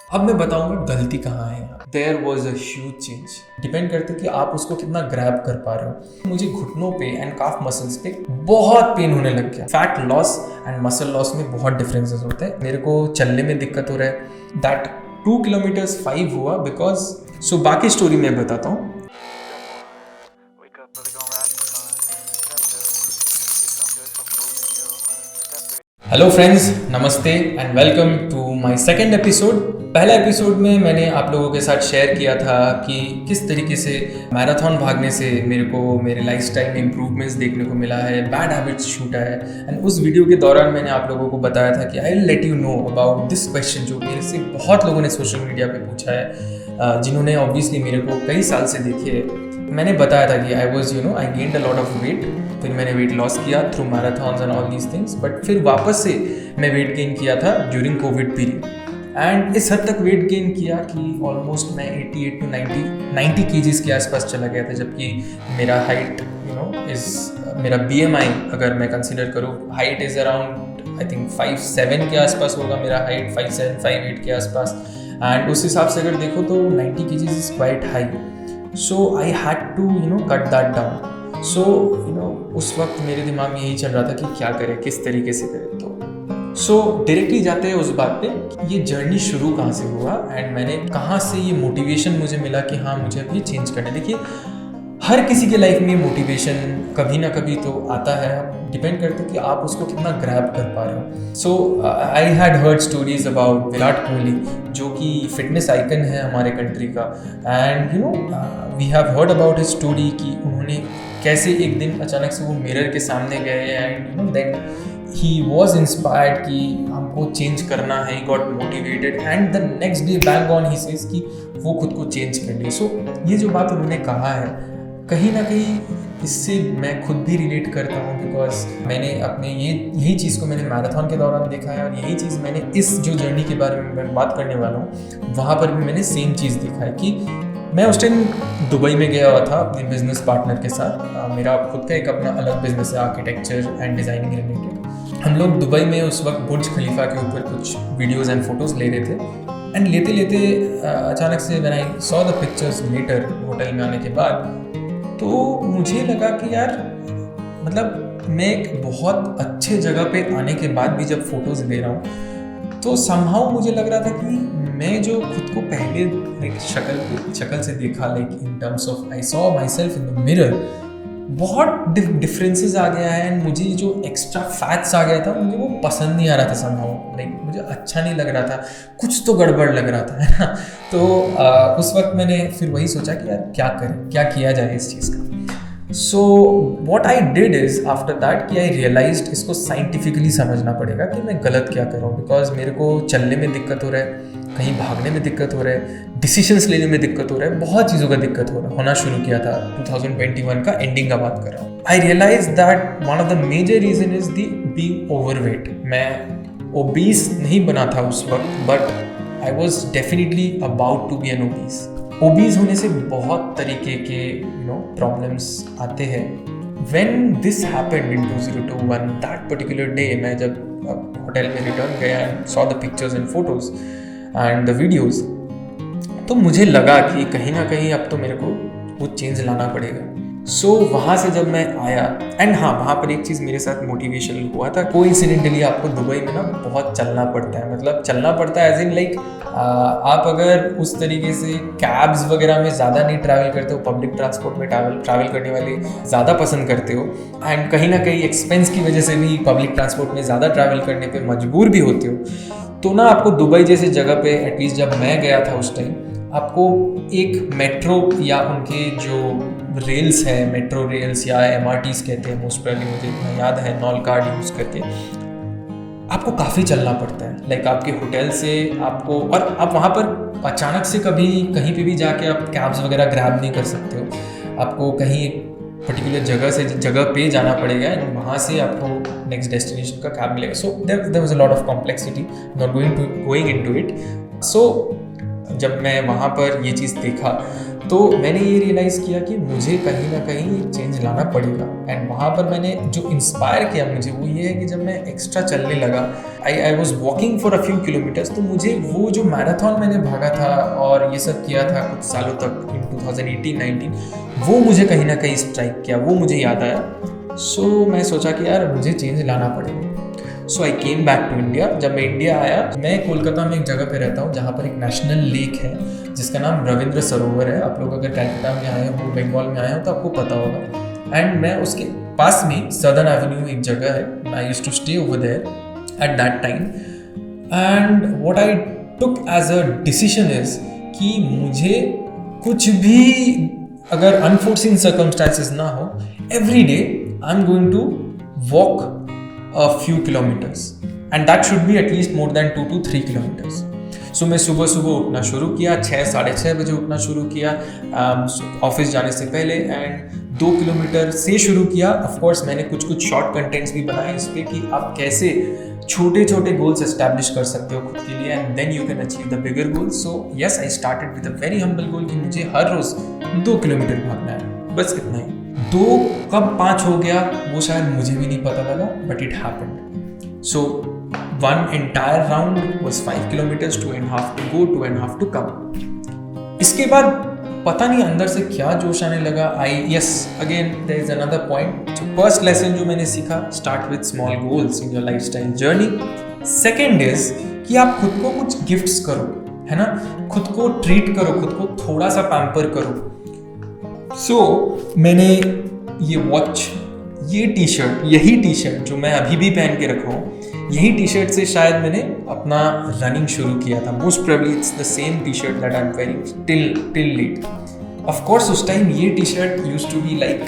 अब मैं बताऊंगा गलती कहाँ है। There was a huge change. Depend करते कि आप उसको कितना ग्रैब कर पा रहे हो। मुझे घुटनों पे एंड काफ मसल्स पे बहुत पेन होने लग गया। Fat loss and muscle loss में बहुत डिफरेंसेस होते हैं। मेरे को चलने में दिक्कत हो रहा है। दैट 2 किलोमीटर्स 5 हुआ बिकॉज सो बाकी स्टोरी मैं बताता हूँ। हेलो फ्रेंड्स, नमस्ते and welcome to my second episode. पहला एपिसोड में मैंने आप लोगों के साथ शेयर किया था कि किस तरीके से मैराथन भागने से मेरे को मेरे लाइफस्टाइल में इम्प्रूवमेंट्स देखने को मिला है, बैड हैबिट्स छूटा है। एंड उस वीडियो के दौरान मैंने आप लोगों को बताया था कि I will let you know about this question जो मेरे से बहुत लोगों ने सोशल मीडिया पे पूछा है, जिन्होंने ऑब्वियसली मेरे को कई साल से देखे। मैंने बताया था कि I gained a lot of weight. फिर मैंने वेट लॉस किया through marathons and all these things, but फिर वापस से मैं वेट गेन किया था ड्यूरिंग कोविड पीरियड। एंड इस हद तक वेट गेन किया कि ऑलमोस्ट मैं 88 टू 90 केजीज के आसपास चला गया था, जबकि मेरा हाइट मेरा BMI अगर मैं कंसिडर करूँ, height is around I think 5'7" के आसपास होगा मेरा हाइट, 5'7", 5'8" के आसपास। एंड उस हिसाब से अगर देखो तो 90 kgs is quite high. So I had to cut that down. So उस वक्त मेरे दिमाग में यही चल रहा था कि क्या करें, किस तरीके से करें। तो डायरेक्टली जाते हैं उस बात पे कि ये जर्नी शुरू कहाँ से हुआ एंड मैंने कहाँ से ये मोटिवेशन मुझे मिला कि हाँ मुझे अब ये चेंज करना है। देखिए, हर किसी के लाइफ में मोटिवेशन कभी ना कभी तो आता है। डिपेंड करते कि आप उसको कितना ग्रैब कर पा रहे हो। So I had heard stories about Virat Kohli, जो कि फिटनेस आइकन है हमारे कंट्री का। And we have heard about his story कि उन्होंने कैसे एक दिन अचानक से वो मिरर के सामने गए and then he was inspired कि हमको चेंज करना है। He got motivated and the next day bang on he says कि वो खुद को चेंज कर लिए। सो ये जो बात उन्होंने कहा है, कहीं ना कहीं इससे मैं खुद भी रिलेट करता हूँ, बिकॉज मैंने अपने यही चीज़ को मैंने मैराथन के दौरान देखा है। और यही चीज़ मैंने इस जो जर्नी के बारे में मैं बात करने वाला हूँ, वहाँ पर भी मैंने सेम चीज़ देखा है कि मैं उस टाइम दुबई में गया हुआ था अपने बिजनेस पार्टनर के साथ। मेरा खुद का एक अपना अलग बिजनेस है, आर्किटेक्चर एंड डिज़ाइनिंग रिलेटेड। हम लोग दुबई में उस वक्त बुर्ज खलीफा के ऊपर कुछ वीडियोज़ एंड फोटोज़ ले रहे थे। एंड लेते लेते अचानक से when I saw the pictures later hotel में आने के बाद, तो मुझे लगा कि यार मतलब मैं एक बहुत अच्छे जगह पे आने के बाद भी जब फोटोज़ ले रहा हूँ, तो समहाउ मुझे लग रहा था कि मैं जो खुद को पहले लाइक शक्ल से देखा, like in terms of I saw my self in the mirror, बहुत डिफरेंसेस आ गया है। एंड मुझे जो एक्स्ट्रा फैट्स आ गया था, मुझे वो पसंद नहीं आ रहा था समहाउ। लाइक मुझे अच्छा नहीं लग रहा था, कुछ तो गड़बड़ लग रहा था, है ना। तो उस वक्त मैंने फिर वही सोचा कि यार क्या करें, क्या किया जाए इस चीज़ का। So what I did is after that कि आई रियलाइज्ड इसको साइंटिफिकली समझना पड़ेगा कि मैं गलत क्या कर रहा हूँ। बिकॉज मेरे को चलने में दिक्कत हो रहा है, कहीं भागने में दिक्कत हो रहा है, डिसीजंस लेने में दिक्कत हो रहा है, बहुत चीज़ों का दिक्कत होना शुरू किया था। 2021 का एंडिंग का बात कर रहा हूँ। I realize that one of the major reason is the being overweight. मैं ओबीस नहीं बना था उस वक्त, but I was definitely about to be an obese. Obese होने से बहुत तरीके के प्रॉब्लम्स आते हैं। When this happened in 2021 that particular day, मैं जब होटल में रिटर्न गया and saw the pictures and photos and the videos, तो मुझे लगा कि कहीं ना कहीं अब तो मेरे को वो चेंज लाना पड़ेगा। सो वहाँ से जब मैं आया एंड हाँ, वहाँ पर एक चीज़ मेरे साथ मोटिवेशनल हुआ था। कोइंसिडेंटली आपको दुबई में ना बहुत चलना पड़ता है, मतलब चलना पड़ता है एज इन लाइक आप अगर उस तरीके से कैब्स वगैरह में ज़्यादा नहीं ट्रैवल करते हो, पब्लिक ट्रांसपोर्ट में ट्रैवल करने वाले ज़्यादा पसंद करते हो एंड कहीं ना कहीं एक्सपेंस की वजह से भी पब्लिक ट्रांसपोर्ट में ज़्यादा ट्रैवल करने पे मजबूर भी होते हो, तो ना आपको दुबई जैसे जगह पे एटलीस्ट जब मैं गया था उस टाइम, आपको एक मेट्रो या उनके जो रेल्स है, मेट्रो रेल्स या MRTs कहते हैं मोस्ट प्रोबेबली, मुझे इतना याद है, नॉल कार्ड यूज़ करके आपको काफ़ी चलना पड़ता है। लाइक आपके होटल से आपको, और आप वहाँ पर अचानक से कभी कहीं पे भी जाके आप कैब्स वगैरह ग्रैब नहीं कर सकते हो। आपको कहीं एक पर्टिकुलर जगह पे जाना पड़ेगा एंड वहाँ से आपको नेक्स्ट डेस्टिनेशन का कैब मिलेगा। So there was a lot of complexity, not going into it. So जब मैं वहाँ पर ये चीज़ देखा तो मैंने ये रियलाइज़ किया कि मुझे कहीं ना कहीं एक चेंज लाना पड़ेगा। एंड वहाँ पर मैंने जो इंस्पायर किया मुझे वो ये है कि जब मैं एक्स्ट्रा चलने लगा, I was walking for a few kilometres, तो मुझे वो जो मैराथन मैंने भागा था और ये सब किया था कुछ सालों तक इन 2018-19, वो मुझे कहीं ना कहीं स्ट्राइक किया, वो मुझे याद आया। सो मैं सोचा कि यार मुझे चेंज लाना पड़ेगा। सो आई केम बैक टू इंडिया। जब मैं इंडिया आया, मैं कोलकाता में एक जगह पे रहता हूँ जहाँ पर एक नेशनल लेक है जिसका नाम रविंद्र सरोवर है। आप लोग अगर कलकत्ता में आए हो, बंगाल में आए हो तो आपको पता होगा। एंड मैं उसके पास में सदर्न एवेन्यू एक जगह है, I used to stay over there at that time. And what I took as a decision is कि मुझे कुछ भी अगर अनफोर्सिन सर्कमस्टांसेस ना हो, every day I am going to walk a few kilometers and that should be at least more than 2 to 3 kilometers. So मैं सुबह सुबह उठना शुरू किया, 6-6:30 बजे उठना शुरू किया ऑफिस जाने से पहले, एंड 2 किलोमीटर से शुरू किया। ऑफ कोर्स मैंने कुछ शॉर्ट कंटेंट्स भी बनाए इस पे कि आप कैसे छोटे छोटे गोल्स एस्टैब्लिश कर सकते हो खुद के लिए, and then you can achieve the bigger goals. So yes, I started with a very humble goal कि मुझे हर रोज 2 किलोमीटर भागना है, बस इतना ही। 2 कब 5 हो गया वो शायद मुझे भी नहीं पता लगा, but it happened. So 1 entire round was 5 kilometers, 2.5 to go, 2.5 to come. इसके बाद पता नहीं अंदर से क्या जोश आने लगा। Again there is another point. First lesson जो मैंने सीखा, start with small goals in your lifestyle journey. Second is कि आप खुद को कुछ गिफ्ट्स करो, है ना, खुद को ट्रीट करो, खुद को थोड़ा सा पैम्पर करो। मैंने ये वॉच, ये टी शर्ट, यही टी शर्ट जो मैं अभी भी पहन के रखा हूँ, यही टी शर्ट से शायद मैंने अपना रनिंग शुरू किया था। Most probably it's the same T shirt that I am wearing till late. Of course उस टाइम ये T shirt used to be like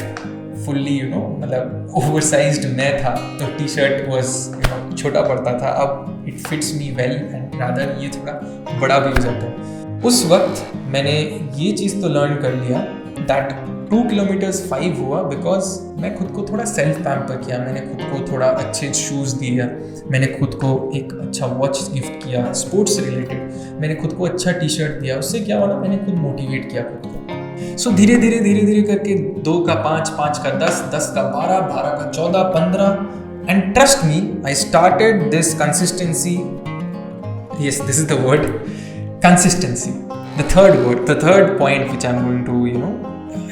fully मतलब ओवरसाइज्ड मैं था, तो टी शर्ट वाज छोटा पड़ता था। अब it fits me well and rather ये थोड़ा बड़ा भी हो जाता है। उस वक्त मैंने ये चीज़ तो लर्न कर लिया दैट 2 किलोमीटर्स 5 हुआ बिकॉज मैं खुद को थोड़ा सेल्फ पैम्पर किया, मैंने खुद को थोड़ा अच्छे शूज़ दिया, मैंने खुद को एक अच्छा वॉच गिफ्ट किया स्पोर्ट्स रिलेटेड, मैंने खुद को अच्छा टी शर्ट दिया। उससे क्या हुआ ना, मैंने खुद मोटिवेट किया खुद को। सो धीरे धीरे करके 2 का 5, 5 का 10, 10 का 12, 12 का 14, 15, and trust me, I started this consistency. Yes, this is the word, consistency. The third point which I'm going to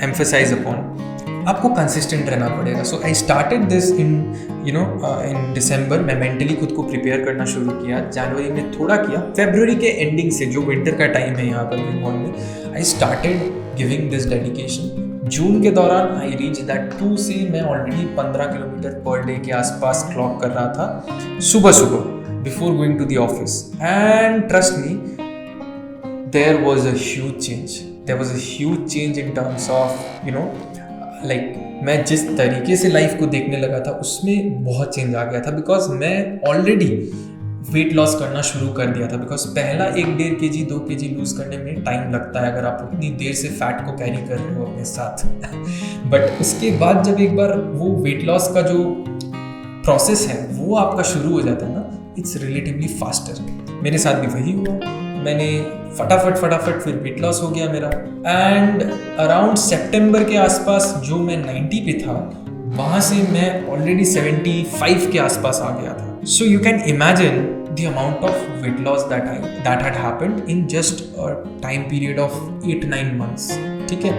emphasize upon, आपको कंसिस्टेंट रहना पड़ेगा। सो आई स्टार्टेड दिस इन दिसंबर। मैं मेंटली खुद को प्रिपेयर करना शुरू किया। जनवरी में थोड़ा किया, फरवरी के एंडिंग से जो विंटर का टाइम है यहाँ पर बंगाल में, I started giving this dedication. June के दौरान आई रीच दैट 2 से मैं ऑलरेडी 15 किलोमीटर पर डे के आसपास क्लॉक कर रहा था सुबह before going to the office. And trust me, there was a huge change in terms of like मैं जिस तरीके से लाइफ को देखने लगा था उसमें बहुत चेंज आ गया था, बिकॉज मैं ऑलरेडी वेट लॉस करना शुरू कर दिया था। बिकॉज पहला 1-1.5 kg 2 kg लूज करने में टाइम लगता है अगर आप उतनी देर से फैट को कैरी कर रहे हो अपने साथ बट उसके बाद जब एक बार वो वेट लॉस का जो प्रोसेस है वो आपका शुरू हो जाता है ना, इट्स रिलेटिवली फास्टर। मेरे साथ भी वही हुआ, मैंने फटाफट फिर वेट लॉस हो गया मेरा। एंड अराउंड सितंबर के आसपास जो मैं 90 पे था, वहाँ से मैं ऑलरेडी 75 के आसपास आ गया था। So you can imagine the amount of weight loss that had happened in just a time period of 8-9 months। ठीक है,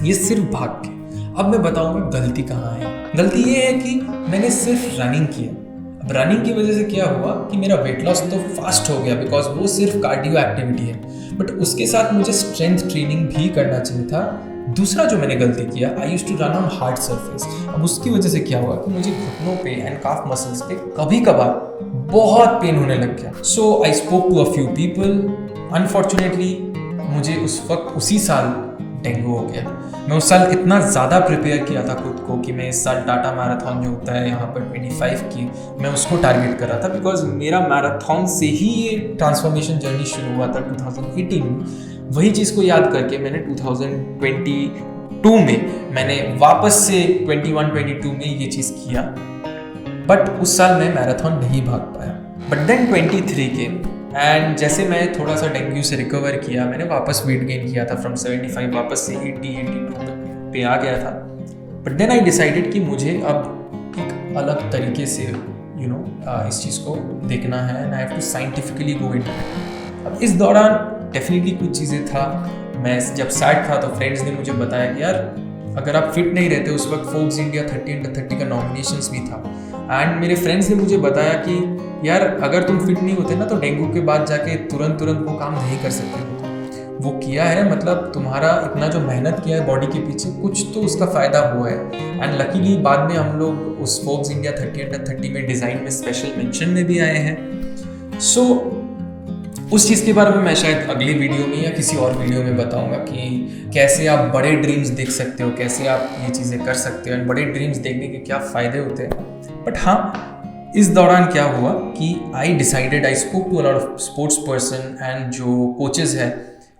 ये सिर्फ भाग के। अब मैं बताऊंगा गलती कहाँ है। गलती ये है कि मैंने सिर्फ रनिंग किया। अब रनिंग की वजह से क्या हुआ कि मेरा वेट लॉस तो फास्ट हो गया बिकॉज वो सिर्फ कार्डियो एक्टिविटी है, बट उसके साथ मुझे स्ट्रेंथ ट्रेनिंग भी करना चाहिए था। दूसरा जो मैंने गलती किया, I used to run on hard surface. अब उसकी वजह से क्या हुआ कि मुझे घुटनों पे एंड काफ मसल्स पे कभी कभार बहुत पेन होने लग गया। So I spoke to a few people. Unfortunately मुझे उसी साल डेंगू हो गया। मैं उस साल इतना ज़्यादा प्रिपेयर किया था खुद को कि मैं इस साल टाटा मैराथन जो होता है यहाँ पर 25 की, मैं उसको टारगेट कर रहा था बिकॉज मेरा मैराथन से ही ये ट्रांसफॉर्मेशन जर्नी शुरू हुआ था 2018 में। वही चीज़ को याद करके मैंने 2022 में मैंने वापस से 21-22 में ये चीज़ किया, बट उस साल मैं मैराथन नहीं भाग पाया। बट देन 23 के एंड जैसे मैं थोड़ा सा डेंगू से रिकवर किया, मैंने वापस वेट गेन किया था फ्रॉम 75 वापस से 80-82 पे आ गया था। बट देन आई डिसाइडेड कि मुझे अब एक अलग तरीके से इस चीज़ को देखना है and I have to scientifically go into it. अब इस दौरान डेफिनेटली कुछ चीज़ें था, मैं जब सैड था तो फ्रेंड्स ने मुझे बताया कि यार अगर आप फिट नहीं रहते, उस वक्त फोर्ब्स इंडिया 30 का नॉमिनेशंस भी था, एंड मेरे फ्रेंड्स ने मुझे बताया कि यार अगर तुम फिट नहीं होते ना तो डेंगू के बाद जाके तुरंत वो काम नहीं कर सकते हो। वो किया है, मतलब तुम्हारा इतना जो मेहनत किया है बॉडी के पीछे, कुछ तो उसका फ़ायदा हुआ है। एंड लकीली बाद में हम लोग उस फोर्ब्स इंडिया 30 में डिज़ाइन में स्पेशल मेंशन में भी आए हैं। सो उस चीज़ के बारे में मैं शायद अगली वीडियो में या किसी और वीडियो में बताऊंगा कि कैसे आप बड़े ड्रीम्स देख सकते हो, कैसे आप ये चीज़ें कर सकते हो, एंड बड़े ड्रीम्स देखने के क्या फ़ायदे होते हैं। बट हाँ, इस दौरान क्या हुआ कि I spoke to a lot of sports person and जो कोचेज़ है,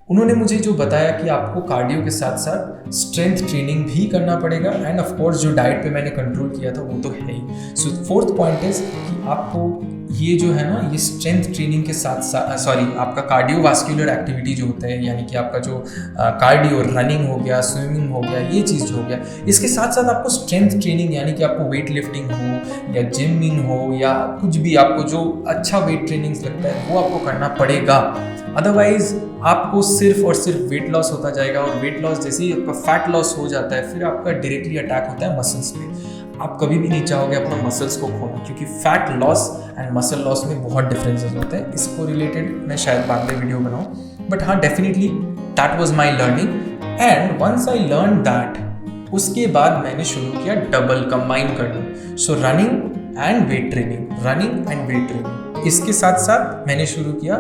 उन्होंने मुझे जो बताया कि आपको कार्डियो के साथ साथ स्ट्रेंथ ट्रेनिंग भी करना पड़ेगा, एंड ऑफ कोर्स जो डाइट पे मैंने कंट्रोल किया था वो तो है ही। सो फोर्थ पॉइंट इज कि आपको ये जो है ना, ये स्ट्रेंथ ट्रेनिंग के साथ साथ आपका कार्डियोवास्कुलर एक्टिविटी जो होता है, यानी कि आपका जो कार्डियो रनिंग हो गया, स्विमिंग हो गया, ये चीज़ जो हो गया, इसके साथ साथ आपको स्ट्रेंथ ट्रेनिंग यानी कि आपको वेट लिफ्टिंग हो या जिमिंग हो या कुछ भी आपको जो अच्छा वेट ट्रेनिंग लगता है वो आपको करना पड़ेगा। अदरवाइज आपको सिर्फ और सिर्फ वेट लॉस होता जाएगा, और वेट लॉस जैसे ही आपका फैट लॉस हो जाता है फिर आपका डायरेक्टली अटैक होता है मसल्स पे। आप कभी भी नहीं चाहोगे अपना मसल्स को खोना, क्योंकि fat loss and muscle loss में बहुत डिफरेंसेस होते हैं। इसको रिलेटेड मैं शायद बाद में वीडियो बनाऊँ, बट हाँ definitely that was my learning. And once I learn that, उसके बाद मैंने शुरू किया डबल कंबाइन करना। So running and weight training, इसके साथ साथ मैंने शुरू किया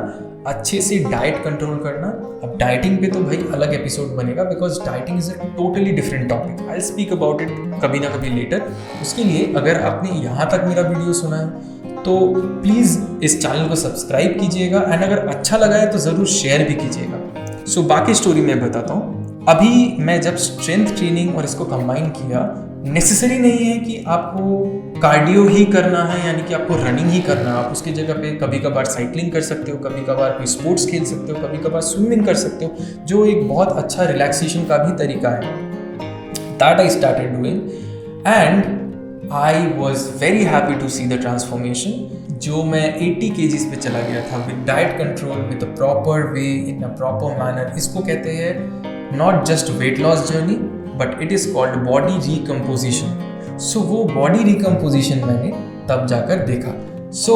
अच्छे से डाइट कंट्रोल करना। अब डाइटिंग पे तो भाई अलग एपिसोड बनेगा, because dieting is a totally different topic. I speak about it कभी ना कभी लेटर। उसके लिए अगर आपने यहाँ तक मेरा वीडियो सुना है तो प्लीज़ इस चैनल को सब्सक्राइब कीजिएगा, एंड अगर अच्छा लगा है तो ज़रूर शेयर भी कीजिएगा। सो बाकी स्टोरी मैं बताता हूँ। अभी मैं जब स्ट्रेंथ ट्रेनिंग और इसको कंबाइन किया, नेसेसरी नहीं है कि आपको कार्डियो ही करना है, यानी कि आपको रनिंग ही करना है। आप उसकी जगह पे कभी कभार साइकिलिंग कर सकते हो, कभी कभार कोई स्पोर्ट्स खेल सकते हो, कभी कभार स्विमिंग कर सकते हो, जो एक बहुत अच्छा रिलैक्सेशन का भी तरीका है। That I started doing and I was very happy to see the transformation. जो मैं 80 kgs पे चला गया था with diet control, with a proper way, in a proper manner. इसको कहते हैं not just weight loss journey, but it is called body recomposition. So वो बॉडी रिकम्पोजिशन मैंने तब जाकर देखा। So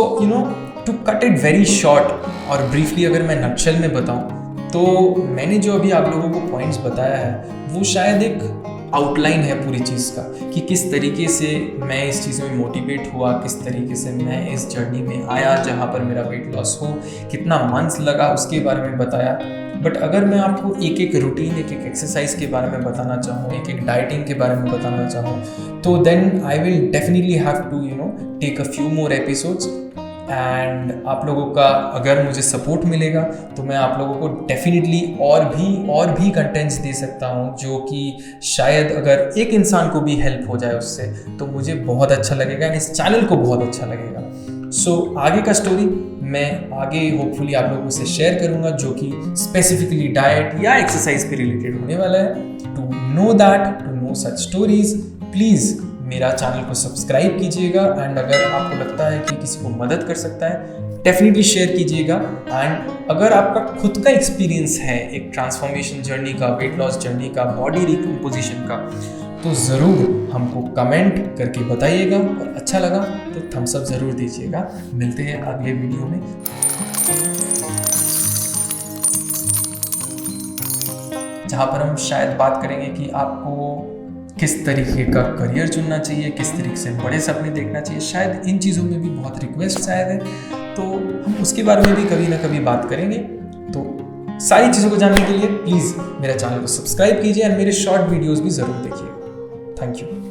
to cut it very short और briefly अगर मैं नक्शल में बताऊं, तो मैंने जो अभी आप लोगों को पॉइंट्स बताया है वो शायद एक आउटलाइन है पूरी चीज़ का, कि किस तरीके से मैं इस चीज़ में मोटिवेट हुआ, किस तरीके से मैं इस जर्नी में आया जहाँ पर मेरा वेट लॉस हो, कितना मंथ्स लगा उसके बारे में बताया। बट अगर मैं आपको एक एक रूटीन, एक एक एक्सरसाइज के बारे में बताना चाहूँ, एक एक डाइटिंग के बारे में बताना चाहूँ, तो then I will definitely have to take a few more episodes. And आप लोगों का अगर मुझे सपोर्ट मिलेगा तो मैं आप लोगों को डेफिनेटली और भी कंटेंट्स दे सकता हूँ, जो कि शायद अगर एक इंसान को भी हेल्प हो जाए उससे, तो मुझे बहुत अच्छा लगेगा एंड इस चैनल को बहुत अच्छा लगेगा। सो आगे का स्टोरी मैं आगे होपफुली आप लोगों से शेयर करूंगा, जो कि स्पेसिफिकली डाइट या एक्सरसाइज पे रिलेटेड होने वाला है। To know such stories, please मेरा चैनल को सब्सक्राइब कीजिएगा, एंड अगर आपको लगता है कि किसी को मदद कर सकता है डेफिनेटली शेयर कीजिएगा। एंड अगर आपका खुद का एक्सपीरियंस है एक ट्रांसफॉर्मेशन जर्नी का, वेट लॉस जर्नी का, बॉडी रिकम्पोजिशन का, तो ज़रूर हमको कमेंट करके बताइएगा, और अच्छा लगा तो थम्स अप ज़रूर दीजिएगा। मिलते हैं अगले वीडियो में। जहाँ पर हम शायद बात करेंगे कि आपको किस तरीके का करियर चुनना चाहिए, किस तरीके से बड़े सपने देखना चाहिए। शायद इन चीज़ों में भी बहुत रिक्वेस्ट शायद है, तो हम उसके बारे में भी कभी ना कभी बात करेंगे। तो सारी चीज़ों को जानने के लिए प्लीज़ मेरा चैनल को सब्सक्राइब कीजिए, और मेरे शॉर्ट वीडियोज़ भी ज़रूर देखिए। Thank you.